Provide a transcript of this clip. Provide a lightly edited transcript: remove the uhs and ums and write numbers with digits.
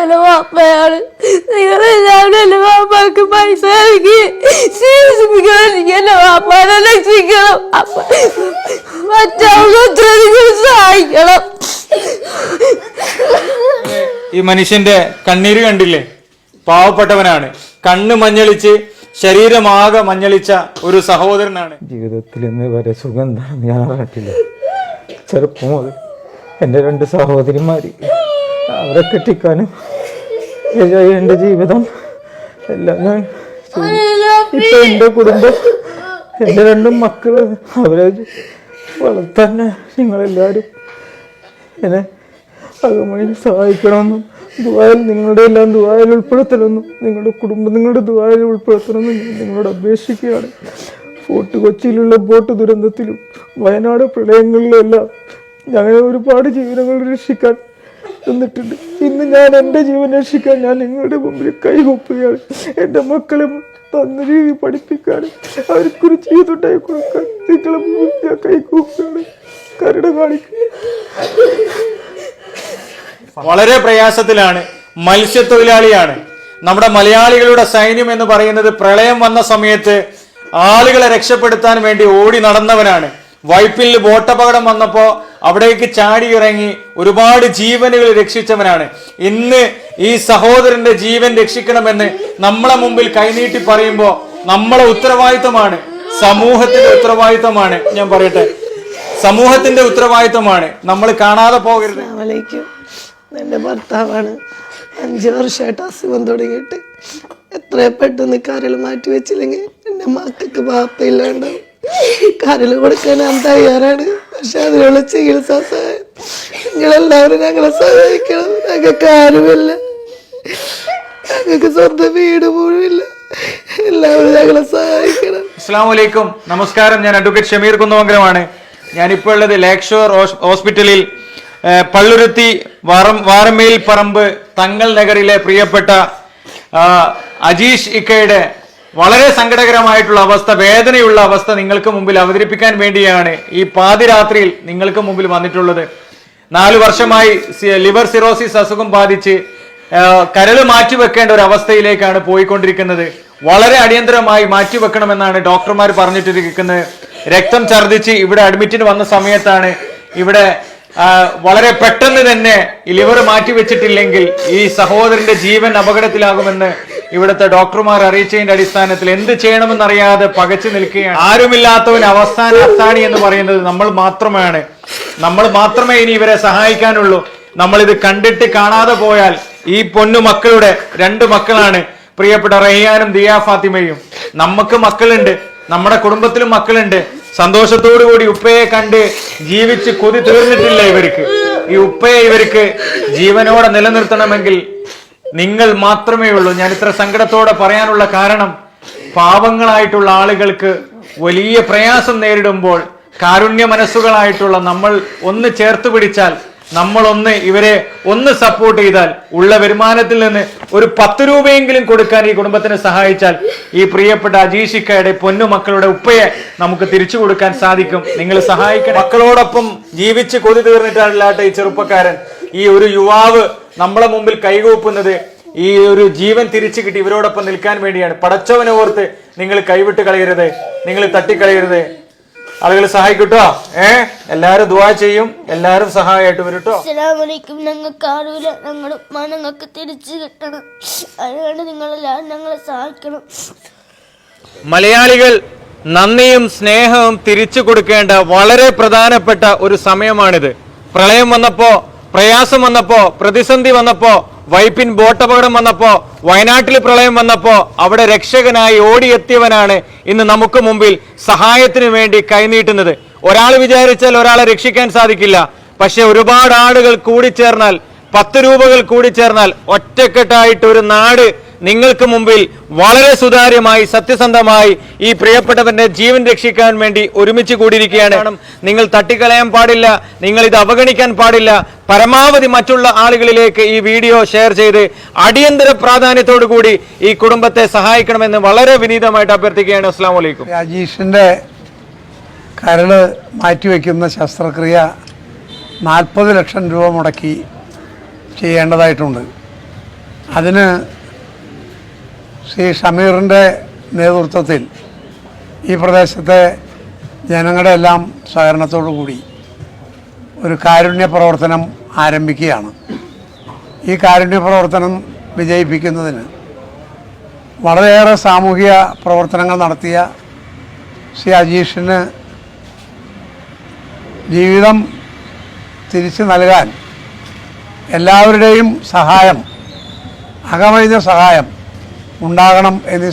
എന്റെ വാപ്പയാണ്. നിങ്ങളെല്ലാവരും എന്റെ വാപ്പാക്ക് പൈസ നൽകി ചികിത്സിപ്പിക്കണം. എന്റെ വാപ്പാനെ രക്ഷിക്കണം. മറ്റവർക്ക് നിങ്ങൾ സഹായിക്കണം. ഈ മനുഷ്യന്റെ കണ്ണീര് കണ്ടില്ലേ? പാവപ്പെട്ടവനാണ്, കണ്ണ് മഞ്ഞളിച്ച് ശരീരമാകെ മഞ്ഞളിച്ച ഒരു സഹോദരനാണ്. ജീവിതത്തിൽ ഇന്ന് വരെ സുഖം എന്താണെന്ന് ഞാൻ അറിഞ്ഞിട്ടില്ല. ചെറുപ്പം മുതൽ എൻ്റെ 2 സഹോദരിമാർ, അവരെ കെട്ടിക്കാനും എൻ്റെ ജീവിതം എല്ലാം ഞാൻ ഇപ്പൊ എൻ്റെ കുടുംബം, എൻ്റെ 2 മക്കൾ, അവരെ വളർത്താൻ നിങ്ങളെല്ലാവരും എന്നെ അകമഴി സഹായിക്കണമെന്നും ദുആയിൽ നിങ്ങളുടെ എല്ലാം ദുആയിൽ ഉൾപ്പെടുത്തണമെന്നും നിങ്ങളുടെ കുടുംബം നിങ്ങളുടെ ദുആയിൽ ഉൾപ്പെടുത്തണമെന്നും ഞാൻ നിങ്ങളോട് അപേക്ഷിക്കുകയാണ്. ഫോർട്ട് കൊച്ചിയിലുള്ള ബോട്ട് ദുരന്തത്തിലും വയനാട് പ്രളയങ്ങളിലും എല്ലാം ഞങ്ങളെ ഒരുപാട് ജീവനങ്ങൾ രക്ഷിക്കാൻ നിന്നിട്ടുണ്ട്. ഇന്ന് ഞാൻ എൻ്റെ ജീവൻ രക്ഷിക്കാൻ ഞാൻ നിങ്ങളുടെ മുമ്പിൽ കൈകൂപ്പുകയാണ്. എൻ്റെ മക്കളെ നല്ല രീതിയിൽ പഠിപ്പിക്കാനും അവർക്കൊരു ജീവിതമുണ്ടായി കൊടുക്കാൻ നിങ്ങളെ മുമ്പിൽ ഞാൻ കൈകൂപ്പുകയാണ്. കരുണ കാണിക്കുക. വളരെ പ്രയാസത്തിലാണ്, മത്സ്യത്തൊഴിലാളിയാണ്. നമ്മുടെ മലയാളികളുടെ സൈന്യം എന്ന് പറയുന്നത് പ്രളയം വന്ന സമയത്ത് ആളുകളെ രക്ഷപ്പെടുത്താൻ വേണ്ടി ഓടി നടന്നവനാണ്. വൈപ്പിൽ ബോട്ടപകടം വന്നപ്പോൾ അവിടേക്ക് ചാടി ഇറങ്ങി ഒരുപാട് ജീവനുകൾ രക്ഷിച്ചവനാണ്. ഇന്ന് ഈ സഹോദരന്റെ ജീവൻ രക്ഷിക്കണമെന്ന് നമ്മളെ മുമ്പിൽ കൈനീട്ടി പറയുമ്പോൾ നമ്മളെ ഉത്തരവാദിത്തമാണ്, സമൂഹത്തിന്റെ ഉത്തരവാദിത്തമാണ്. ഞാൻ പറയട്ടെ, സമൂഹത്തിന്റെ ഉത്തരവാദിത്തമാണ്. നമ്മൾ കാണാതെ പോകരുത്. എൻ്റെ ഭർത്താവാണ്. 5 വർഷമായിട്ട് അസുഖം തുടങ്ങിയിട്ട് എത്ര പെട്ടെന്ന് കരൾ മാറ്റി വെച്ചില്ലെങ്കിൽ എൻ്റെ മക്കൾക്ക് വാപ്പയില്ലാണ്ടാവും. കരൾ കൊടുക്കാൻ ഞാൻ തയ്യാറാണ്. പക്ഷെ അതിനുള്ള ചികിത്സാ സഹായം നിങ്ങളെല്ലാവരും ഞങ്ങളെ സഹായിക്കണം. ഞങ്ങൾക്ക് ആരുമില്ല, ഞങ്ങൾക്ക് സ്വന്തം വീട് പോലുമില്ല. എല്ലാവരും ഞങ്ങളെ സഹായിക്കണം. അസ്സലാമു അലൈക്കും, നമസ്കാരം. ഞാൻ അഡ്വക്കേറ്റ് ഷമീർ കുന്നമംഗലമാണ്. ഞാനിപ്പോൾ ഉള്ളത് ലേക്ക് ഷോർ ഹോസ്പിറ്റലിൽ പള്ളുരുത്തി വാരമേൽ പറമ്പ് തങ്ങൾ നഗറിലെ പ്രിയപ്പെട്ട അജീഷ് ഇക്കയുടെ വളരെ സങ്കടകരമായിട്ടുള്ള അവസ്ഥ, വേദനയുള്ള അവസ്ഥ നിങ്ങൾക്ക് മുമ്പിൽ അവതരിപ്പിക്കാൻ വേണ്ടിയാണ് ഈ പാതിരാത്രിയിൽ നിങ്ങൾക്ക് മുമ്പിൽ വന്നിട്ടുള്ളത്. 4 വർഷമായി ലിവർ സിറോസിസ് അസുഖം ബാധിച്ച് കരൾ മാറ്റിവെക്കേണ്ട ഒരു അവസ്ഥയിലേക്കാണ് പോയിക്കൊണ്ടിരിക്കുന്നത്. വളരെ അടിയന്തരമായി മാറ്റിവെക്കണമെന്നാണ് ഡോക്ടർമാർ പറഞ്ഞിട്ടിരിക്കുന്നത്. രക്തം ഛർദ്ദിച്ച് ഇവിടെ അഡ്മിറ്റിന് വന്ന സമയത്താണ് ഇവിടെ വളരെ പെട്ടെന്ന് തന്നെ ഈ ലിവർ മാറ്റിവെച്ചിട്ടില്ലെങ്കിൽ ഈ സഹോദരന്റെ ജീവൻ അപകടത്തിലാകുമെന്ന് ഇവിടുത്തെ ഡോക്ടർമാർ അറിയിച്ചതിന്റെ അടിസ്ഥാനത്തിൽ എന്ത് ചെയ്യണമെന്നറിയാതെ പകച്ചു നിൽക്കുകയാണ്. ആരുമില്ലാത്തവൻ അവസാന അത്താണി എന്ന് പറയുന്നത് നമ്മൾ മാത്രമാണ്. നമ്മൾ മാത്രമേ ഇനി ഇവരെ സഹായിക്കാനുള്ളൂ. നമ്മൾ ഇത് കണ്ടിട്ട് കാണാതെ പോയാൽ ഈ പൊന്നു മക്കളുടെ 2 മക്കളാണ്, പ്രിയപ്പെട്ട റഹിയാനും ദിയ ഫാത്തിമയും. നമുക്ക് മക്കളുണ്ട്, നമ്മുടെ കുടുംബത്തിലും മക്കളുണ്ട്. സന്തോഷത്തോടു കൂടി ഉപ്പയെ കണ്ട് ജീവിച്ച് കൊതി തീർന്നിട്ടില്ല ഇവർക്ക്. ഈ ഉപ്പയെ ഇവർക്ക് ജീവനോടെ നിലനിർത്തണമെങ്കിൽ നിങ്ങൾ മാത്രമേ ഉള്ളൂ. ഞാൻ ഇത്ര സങ്കടത്തോടെ പറയാനുള്ള കാരണം, പാവങ്ങളായിട്ടുള്ള ആളുകൾക്ക് വലിയ പ്രയാസം നേരിടുമ്പോൾ കാരുണ്യ മനസ്സുകളായിട്ടുള്ള നമ്മൾ ഒന്ന് ചേർത്ത് പിടിച്ചാൽ, നമ്മളൊന്ന് ഇവരെ ഒന്ന് സപ്പോർട്ട് ചെയ്താൽ, ഉള്ള വരുമാനത്തിൽ നിന്ന് ഒരു 10 രൂപയെങ്കിലും കൊടുക്കാൻ ഈ കുടുംബത്തിന് സഹായിച്ചാൽ ഈ പ്രിയപ്പെട്ട അജീഷിക്കയുടെ പൊന്നുമക്കളുടെ ഉപ്പയെ നമുക്ക് തിരിച്ചു കൊടുക്കാൻ സാധിക്കും. നിങ്ങൾ സഹായിക്കണം. മക്കളോടൊപ്പം ജീവിച്ച് കൊതി തീർന്നിട്ടല്ലാട്ടെ ഈ ചെറുപ്പക്കാരൻ, ഈ ഒരു യുവാവ് നമ്മളെ മുമ്പിൽ കൈകൂപ്പുന്നത് ഈ ഒരു ജീവൻ തിരിച്ചു കിട്ടി ഇവരോടൊപ്പം നിൽക്കാൻ വേണ്ടിയാണ്. പടച്ചവനെ ഓർത്ത് നിങ്ങൾ കൈവിട്ട് കളയരുത്, നിങ്ങൾ തട്ടിക്കളയരുത്. ആളുകൾ സഹായിക്കട്ടോ. എല്ലാരും ദുആ ചെയ്യും, എല്ലാരും സഹായമായിട്ട് വരട്ടോ. അസ്സലാമലൈക്കും. ഞങ്ങൾക്ക് ആരുമില്ല, ഞങ്ങളുടെ ഉമ്മ ഞങ്ങൾക്ക് തിരിച്ചു കിട്ടണം. അതുകൊണ്ട് നിങ്ങളെല്ലാവരും ഞങ്ങളെ സഹായിക്കണം. മലയാളികൾ നന്ദിയും സ്നേഹവും തിരിച്ചു കൊടുക്കേണ്ട വളരെ പ്രധാനപ്പെട്ട ഒരു സമയമാണിത്. പ്രളയം വന്നപ്പോ, പ്രയാസം വന്നപ്പോ, പ്രതിസന്ധി വന്നപ്പോ, വൈപ്പിൻ ബോട്ടപകടം വന്നപ്പോ, വയനാട്ടിൽ പ്രളയം വന്നപ്പോ അവിടെ രക്ഷകനായി ഓടിയെത്തിയവനാണ് ഇന്ന് നമുക്ക് മുമ്പിൽ സഹായത്തിന് വേണ്ടി കൈനീട്ടുന്നത്. ഒരാൾ വിചാരിച്ചാൽ ഒരാളെ രക്ഷിക്കാൻ സാധിക്കില്ല. പക്ഷെ ഒരുപാട് ആളുകൾ കൂടിച്ചേർന്നാൽ, 10 രൂപകൾ കൂടിച്ചേർന്നാൽ ഒറ്റക്കെട്ടായിട്ട് ഒരു നാട് നിങ്ങൾക്ക് മുമ്പിൽ വളരെ സുതാര്യമായി സത്യസന്ധമായി ഈ പ്രിയപ്പെട്ടവന്റെ ജീവൻ രക്ഷിക്കാൻ വേണ്ടി ഒരുമിച്ച് കൂടിയിരിക്കുകയാണ്. നിങ്ങൾ തട്ടിക്കളയാൻ പാടില്ല, നിങ്ങൾ ഇത് അവഗണിക്കാൻ പാടില്ല. പരമാവധി മറ്റുള്ള ആളുകളിലേക്ക് ഈ വീഡിയോ ഷെയർ ചെയ്ത് അടിയന്തര പ്രാധാന്യത്തോടു കൂടി ഈ കുടുംബത്തെ സഹായിക്കണമെന്ന് വളരെ വിനീതമായിട്ട് അഭ്യർത്ഥിക്കുകയാണ്. അസ്സലാമു അലൈക്കും. അജീഷിന്റെ കരള് മാറ്റിവെക്കുന്ന ശസ്ത്രക്രിയ 40 ലക്ഷം രൂപ മുടക്കി ചെയ്യേണ്ടതായിട്ടുണ്ട്. അതിന് ശ്രീ ഷമീറിൻ്റെ നേതൃത്വത്തിൽ ഈ പ്രദേശത്തെ ജനങ്ങളുടെ എല്ലാം സഹകരണത്തോടു കൂടി ഒരു കാരുണ്യ പ്രവർത്തനം ആരംഭിക്കുകയാണ്. ഈ കാരുണ്യ പ്രവർത്തനം വിജയിപ്പിക്കുന്നതിന് വളരെയേറെ സാമൂഹിക പ്രവർത്തനങ്ങൾ നടത്തിയ ശ്രീ അജീഷിന് ജീവിതം തിരിച്ചു നൽകാൻ എല്ലാവരുടെയും സഹായം, അകമഴിഞ്ഞ സഹായം ഉണ്ടാകണം എന്ന്